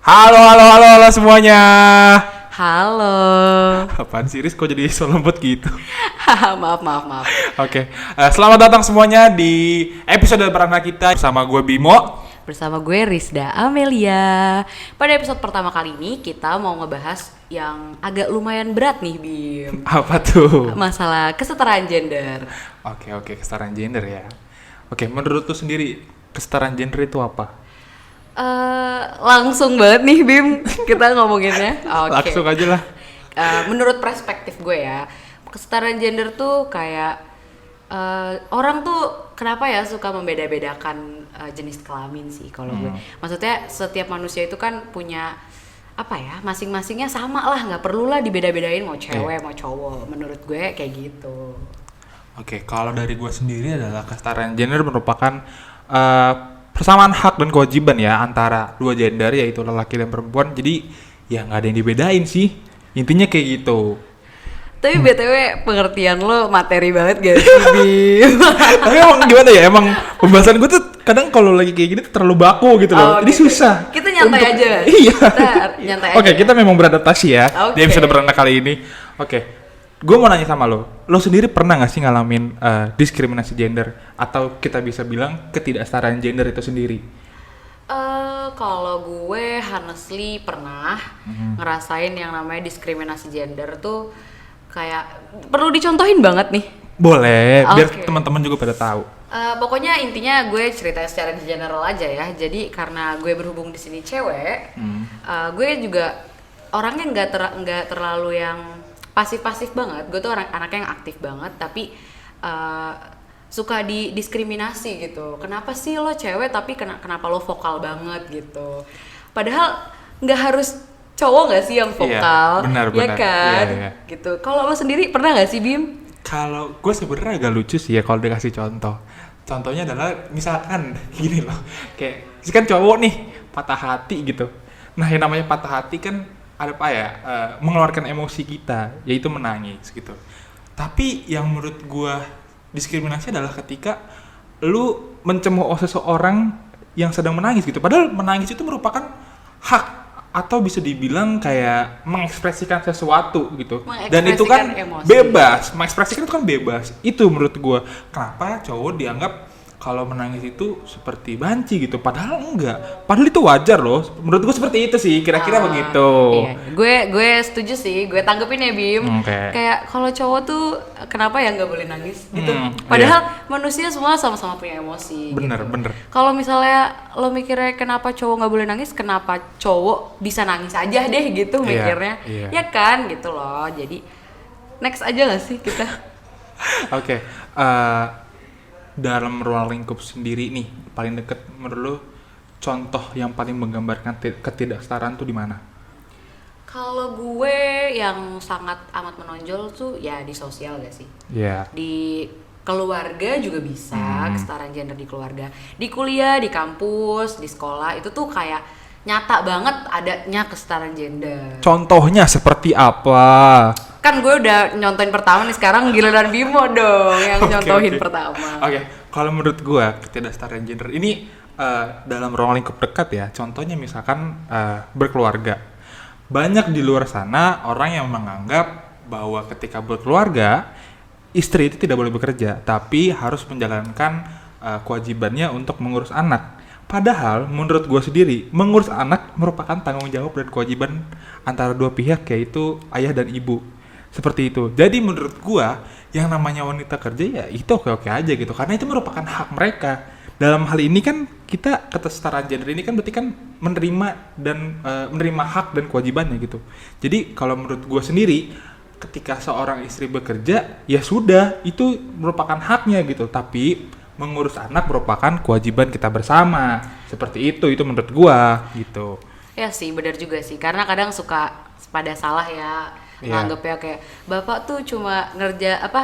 Halo, halo, halo, halo semuanya. Halo. Apaan sih, Riz? Kok jadi so lembut gitu? Maaf. Oke, selamat datang semuanya di episode perdana kita bersama gue Bimo. Bersama gue Rizda Amelia. Pada episode pertama kali ini kita mau ngebahas yang agak lumayan berat nih, Bim. Apa tuh? Masalah kesetaraan gender. Oke, kesetaraan gender ya. Oke, menurut lu sendiri kesetaraan gender itu apa? Langsung banget nih, Bim. Kita ngomonginnya. Oke. Langsung aja lah. Menurut perspektif gue ya, kesetaraan gender tuh kayak orang tuh kenapa ya suka membeda-bedakan jenis kelamin sih kalau gue. Maksudnya setiap manusia itu kan punya apa ya, masing-masingnya sama lah, nggak perlu lah dibeda-bedain mau cewek mau cowok. Menurut gue kayak gitu. Oke, kalau dari gue sendiri adalah kesetaraan gender merupakan persamaan hak dan kewajiban ya antara dua gender, yaitu lelaki dan perempuan. Jadi ya nggak ada yang dibedain sih, intinya kayak gitu. Tapi BTW pengertian lo materi banget gak sih, Bim? Tapi emang gimana ya, emang pembahasan gue tuh kadang kalau lagi kayak gini tuh terlalu baku gitu loh. Jadi gitu. susah. Kita nyantai aja. Iya. Kita nyantai aja. Oke, kita memang beradaptasi ya di Oke. episode perdana kali ini. Oke, gue mau nanya sama lo sendiri pernah gak sih ngalamin diskriminasi gender, atau kita bisa bilang ketidaksetaraan gender itu sendiri? Kalau gue honestly pernah ngerasain yang namanya diskriminasi gender tuh kayak perlu dicontohin banget nih. Boleh, biar Oke. teman-teman juga pada tahu. Pokoknya intinya gue cerita secara general aja ya. Jadi karena gue berhubung di sini cewek, gue juga orangnya nggak terlalu yang pasif-pasif banget. Gue tuh anaknya yang aktif banget, tapi suka didiskriminasi gitu. Kenapa sih lo cewek tapi kenapa lo vokal banget gitu? Padahal nggak harus cowok nggak sih yang vokal, benar. ya kan? Iya. Gitu. Kalau lo sendiri pernah nggak sih, Bim? Kalau gue sebenarnya agak lucu sih ya kalau dikasih contoh. Contohnya adalah misalkan gini loh, kayak kan cowok nih patah hati gitu. Nah, yang namanya patah hati kan ada apa ya? Mengeluarkan emosi kita, yaitu menangis gitu. Tapi yang menurut gue diskriminasi adalah ketika lu mencemooh seseorang yang sedang menangis gitu. Padahal menangis itu merupakan hak, atau bisa dibilang kayak mengekspresikan sesuatu gitu. Dan itu kan Mengekspresikan emosi. bebas, mengekspresikan itu kan bebas. Itu menurut gua kenapa cowok dianggap kalau menangis itu seperti banci gitu, padahal enggak. Padahal itu wajar loh. Menurut gua seperti itu sih, kira-kira begitu. Iya, gue setuju sih, gue tanggepin ya, Bim. Oke. Kayak kalau cowok tuh kenapa ya nggak boleh nangis gitu. Padahal manusia semua sama-sama punya emosi. Bener. Kalau misalnya lo mikirnya kenapa cowok nggak boleh nangis, kenapa cowok bisa nangis aja deh gitu mikirnya. Iya. Ya kan gitu loh. Jadi next aja gak sih kita? Oke, dalam ruang lingkup sendiri nih, paling deket menurut lu contoh yang paling menggambarkan ketidaksetaraan tuh di mana? Kalau gue yang sangat amat menonjol tuh ya di sosial gak sih? Iya. Di keluarga juga bisa, kesetaraan gender di keluarga, di kuliah, di kampus, di sekolah, itu tuh kayak nyata banget adanya kesetaraan gender. Contohnya seperti apa? Kan gue udah nyontohin pertama nih, sekarang giliran Bimo dong yang nyontohin Oke. pertama. Oke, kalau menurut gua ketidaksetaraan gender ini dalam ruang lingkup dekat ya. Contohnya misalkan berkeluarga. Banyak di luar sana orang yang menganggap bahwa ketika berkeluarga, istri itu tidak boleh bekerja, tapi harus menjalankan kewajibannya untuk mengurus anak. Padahal menurut gue sendiri, mengurus anak merupakan tanggung jawab dan kewajiban antara dua pihak, yaitu ayah dan ibu. Seperti itu. Jadi menurut gue, yang namanya wanita kerja ya itu oke-oke aja gitu, karena itu merupakan hak mereka. Dalam hal ini kan kita kesetaraan gender ini kan berarti kan menerima hak dan kewajibannya gitu. Jadi kalau menurut gue sendiri, ketika seorang istri bekerja, ya sudah, itu merupakan haknya gitu. Tapi mengurus anak merupakan kewajiban kita bersama. Seperti itu menurut gua gitu. Ya sih, benar juga sih. Karena kadang suka pada salah ya. Iya. Nganggepnya kayak bapak tuh cuma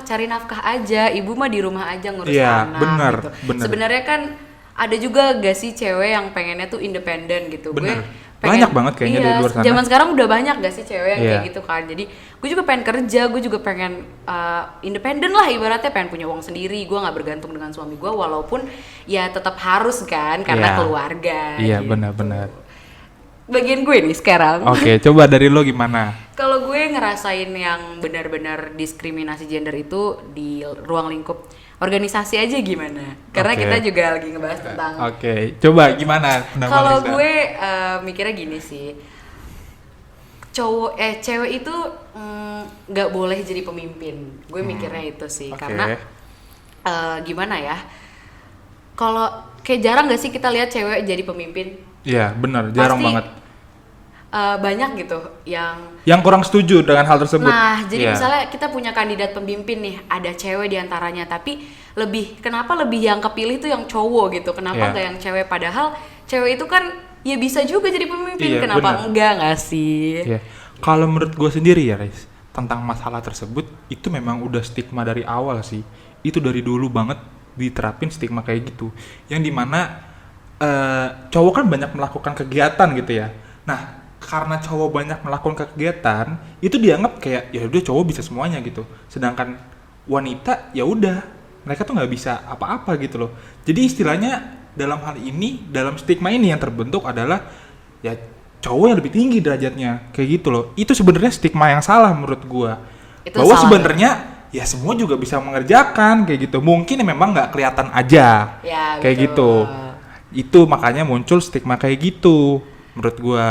cari nafkah aja, ibu mah di rumah aja ngurus Iya, anak benar, gitu. benar. Sebenarnya kan ada juga gak sih cewek yang pengennya tuh independen gitu. Benar. Gue Banyak banget kayaknya di luar sana. Zaman sekarang udah banyak gak sih cewek yang Iya. kayak gitu kan. Jadi gue juga pengen kerja, gue juga pengen independen lah, ibaratnya pengen punya uang sendiri. Gue nggak bergantung dengan suami gue, walaupun ya tetap harus kan karena Iya. keluarga. Iya, gitu. benar-benar. bagian gue nih sekarang. Oke, coba dari lo gimana? Kalau gue ngerasain yang benar-benar diskriminasi gender itu di ruang lingkup organisasi aja gimana? Karena Oke. kita juga lagi ngebahas tentang. Oke, coba gimana pendapat Kalau Risa? gue mikirnya gini sih, cewek itu nggak boleh jadi pemimpin. Gue mikirnya itu sih, Oke. karena gimana ya? Kalau kayak jarang nggak sih kita lihat cewek jadi pemimpin? Iya, benar, jarang Pasti, banget. banyak gitu yang. Yang kurang setuju dengan hal tersebut. Nah, jadi Iya. misalnya kita punya kandidat pemimpin nih, ada cewek diantaranya, tapi kenapa lebih yang kepilih tuh yang cowok gitu? Kenapa Iya. nggak yang cewek? Padahal cewek itu kan ya bisa juga jadi pemimpin, Iya, kenapa benar. enggak nggak sih? Iya. Kalau menurut gue sendiri ya, Riz, tentang masalah tersebut itu memang udah stigma dari awal sih. Itu dari dulu banget diterapin stigma kayak gitu. Yang dimana cowok kan banyak melakukan kegiatan gitu ya. Nah, karena cowok banyak melakukan kegiatan, itu dianggap kayak ya udah cowok bisa semuanya gitu. Sedangkan wanita ya udah mereka tuh nggak bisa apa-apa gitu loh. Jadi istilahnya dalam hal ini, dalam stigma ini yang terbentuk adalah ya cowok yang lebih tinggi derajatnya kayak gitu loh. Itu sebenarnya stigma yang salah menurut gua. Itu Bahwa salah. sebenarnya ya semua juga bisa mengerjakan kayak gitu. Mungkin memang nggak kelihatan aja Ya, kayak betul. gitu. Itu makanya muncul stigma kayak gitu menurut gua.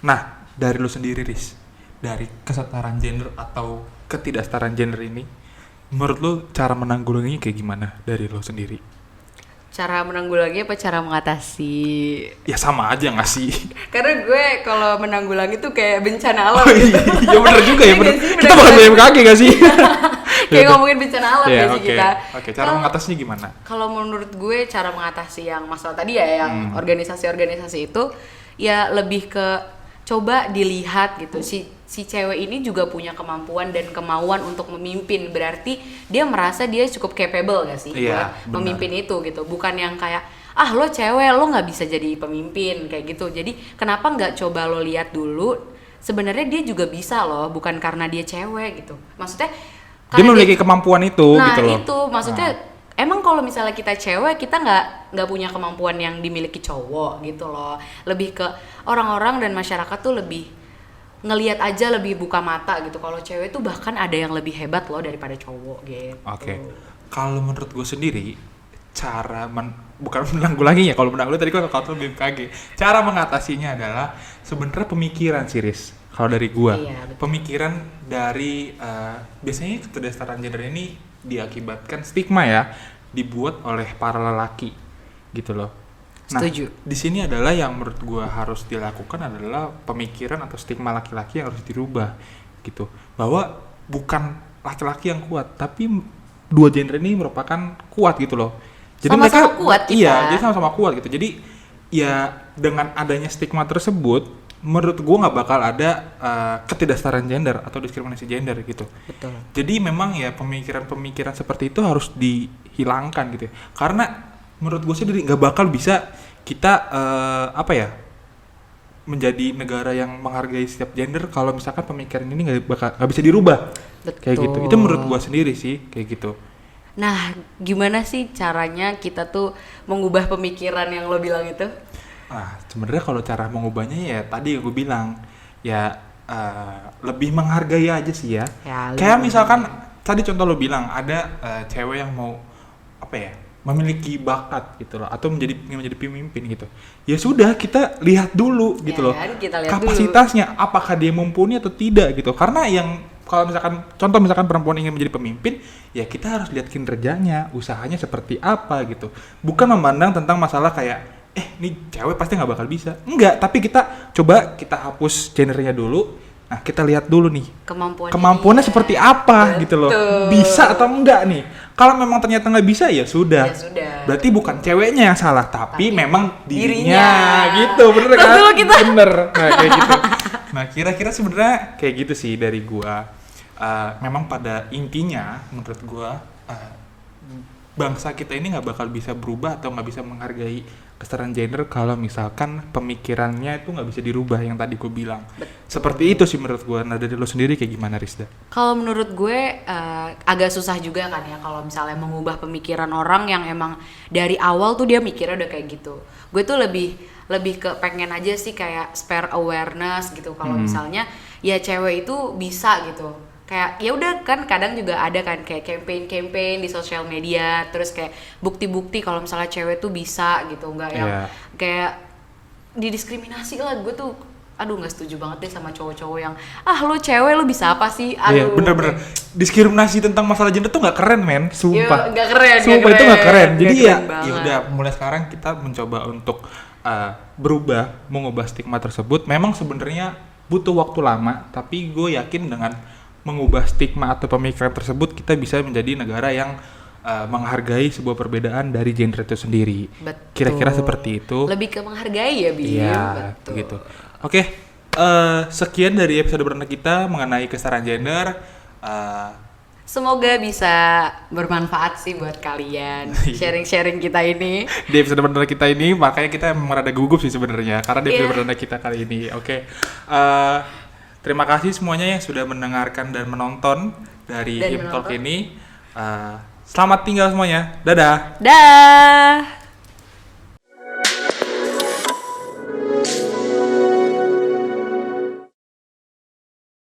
Nah, dari lu sendiri, Riz, dari kesetaraan gender atau ketidaksetaraan gender ini, menurut lu cara menanggulanginya kayak gimana dari lu sendiri? Cara menanggulangi apa cara mengatasi? Ya sama aja nggak sih? Karena gue kalau menanggulangi tuh kayak bencana alam Oh gitu. iya, bener juga ya, Iya bener. nggak sih, Kita bakal bener-bener. BMKG gak sih? Kayak ngomongin bencana alam Ya, ya sih oke. kita. Oke, cara Kalau- mengatasinya gimana? Kalau menurut gue cara mengatasi yang masalah tadi ya, yang organisasi-organisasi itu ya lebih ke coba dilihat gitu, si cewek ini juga punya kemampuan dan kemauan untuk memimpin, berarti dia merasa dia cukup capable gak sih Iya, buat benar. memimpin itu gitu, bukan yang kayak lo cewek lo nggak bisa jadi pemimpin kayak gitu. Jadi kenapa nggak coba lo lihat dulu sebenarnya dia juga bisa loh, bukan karena dia cewek gitu, maksudnya Dia karena memiliki kemampuan itu nah gitu loh. itu maksudnya emang kalau misalnya kita cewek kita nggak punya kemampuan yang dimiliki cowok gitu loh. Lebih ke orang-orang dan masyarakat tuh lebih ngelihat aja, lebih buka mata gitu. Kalau cewek tuh bahkan ada yang lebih hebat loh daripada cowok gitu. Oke. Kalau menurut gue sendiri, cara bukan menanggulanginya, kalau menanggulangi tadi kan kalau BMKG. Cara mengatasinya adalah sebenarnya pemikiran sih, Riz. Kalau dari gua, Iya, betul. pemikiran dari biasanya ketidaksetaraan gender ini diakibatkan stigma ya, dibuat oleh para lelaki gitu loh. Nah, Setuju. di sini adalah yang menurut gua harus dilakukan adalah pemikiran atau stigma laki-laki yang harus dirubah gitu. Bahwa bukan laki-laki yang kuat, tapi dua gender ini merupakan kuat gitu loh. Sama-sama kuat kita. Iya, jadi sama-sama kuat gitu. Jadi ya dengan adanya stigma tersebut, menurut gua nggak bakal ada ketidaksetaraan gender atau diskriminasi gender gitu. Betul. Jadi memang ya pemikiran-pemikiran seperti itu harus dihilangkan gitu ya. Karena menurut gue sendiri nggak bakal bisa kita menjadi negara yang menghargai setiap gender kalau misalkan pemikiran ini nggak bisa dirubah. Kayak gitu. Itu menurut gue sendiri sih kayak gitu. Nah, gimana sih caranya kita tuh mengubah pemikiran yang lo bilang itu? Nah, sebenarnya kalau cara mengubahnya ya tadi gue bilang ya lebih menghargai aja sih ya. Ya, Kayak lebih misalkan tadi contoh lo bilang ada cewek yang mau memiliki bakat gitu loh atau menjadi pemimpin gitu. Ya sudah kita lihat dulu gitu Ya loh. kan, kita lihat kapasitasnya apakah dia mumpuni atau tidak gitu. Karena yang kalau misalkan perempuan ingin menjadi pemimpin, ya kita harus lihat kinerjanya, usahanya seperti apa gitu. Bukan memandang tentang masalah kayak ini cewek pasti nggak bakal bisa. Enggak, tapi kita hapus gendernya dulu. Nah, kita lihat dulu nih kemampuannya dia. seperti apa gitu loh. Betul. Bisa atau enggak nih. Kalau memang ternyata nggak bisa ya sudah. Ya sudah. Berarti bukan ceweknya yang salah, tapi memang dirinya. dirinya. Gitu, bener kan? Betul kita. Bener. Nah, kayak gitu. Nah, kira-kira sebenarnya kayak gitu sih dari gua. Memang pada intinya menurut gua bangsa kita ini nggak bakal bisa berubah atau nggak bisa menghargai kesetaraan gender kalau misalkan pemikirannya itu nggak bisa dirubah yang tadi gue bilang. Seperti itu sih menurut gue. Nah dari lo sendiri kayak gimana, Rizda? Kalau menurut gue agak susah juga kan ya kalau misalnya mengubah pemikiran orang yang emang dari awal tuh dia mikirnya udah kayak gitu. Gue tuh lebih ke pengen aja sih kayak spare awareness gitu kalau misalnya ya cewek itu bisa gitu. Kayak ya udah kan kadang juga ada kan kayak campaign di sosial media, terus kayak bukti-bukti kalau misalnya cewek tuh bisa gitu, nggak yang kayak didiskriminasi lah. Gue tuh aduh nggak setuju banget deh sama cowok-cowok yang lo cewek lo bisa apa sih, Iya bener-bener diskriminasi tentang masalah gender tuh nggak keren men, sumpah. Nggak keren, sumpah itu nggak keren. Jadi ya banget. udah mulai sekarang kita mencoba untuk berubah, mengubah stigma tersebut. Memang sebenarnya butuh waktu lama, tapi gue yakin dengan mengubah stigma atau pemikiran tersebut kita bisa menjadi negara yang menghargai sebuah perbedaan dari gender itu sendiri. Betul. Kira-kira seperti itu. Lebih ke menghargai ya, Bim. Iya, betul. gitu. Oke, sekian dari episode perdana kita mengenai kesetaraan gender. Semoga bisa bermanfaat sih buat kalian sharing-sharing kita ini. Di episode perdana kita ini, makanya kita merada gugup sih sebenarnya karena di episode perdana kita kali ini. Oke. Terima kasih semuanya yang sudah mendengarkan dan menonton dari Hip Talk ini. Selamat tinggal semuanya. Dadah. Dah.